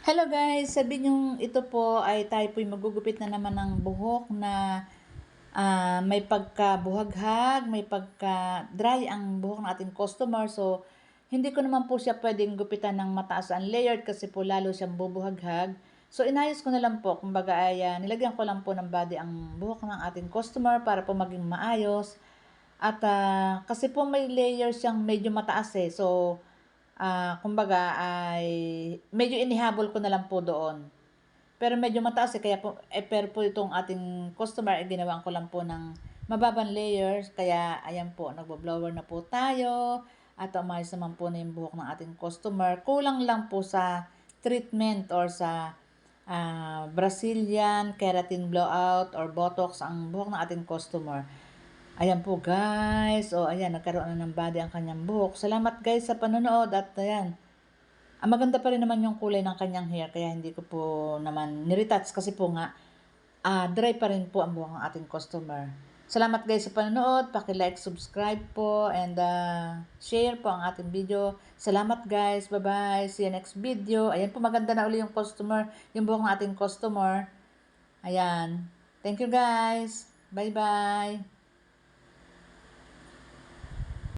Hello guys, sabi niyong ito po ay tayo po'y magugupit na naman ng buhok na may pagka-buhaghag, may pagka-dry ang buhok ng ating customer. So, hindi ko naman po siya pwedeng gupitan ng mataas ang layered kasi po lalo siyang bubuhaghag. So, inayos ko na lang po. Kumbaga ay nilagyan ko lang po ng body ang buhok ng ating customer para po maging maayos. At kasi po may layers siyang medyo mataas eh. So, kumbaga ay medyo inihabol ko na lang po doon. Pero medyo mataas eh, kaya po, pero po itong ating customer, ginawan ko lang po ng mababang layers. Kaya, ayan po, nagbo-blower na po tayo. At umayos naman po na yung buhok ng ating customer. Kulang lang po sa treatment or sa Brazilian keratin blowout or Botox ang buhok ng ating customer. Ayan po guys. O ayan, nagkaroon na ng body ang kanyang buhok. Salamat guys sa panonood at ayan. Maganda pa rin naman yung kulay ng kanyang hair kaya hindi ko po naman niretouch kasi po nga dry pa rin po ang buhok ng ating customer. Salamat guys sa panonood. Paki-like, subscribe po and share po ang ating video. Salamat guys. Bye-bye. See you next video. Ayan po, maganda na uli yung customer, yung buhok ng ating customer. Ayan. Thank you guys. Bye-bye.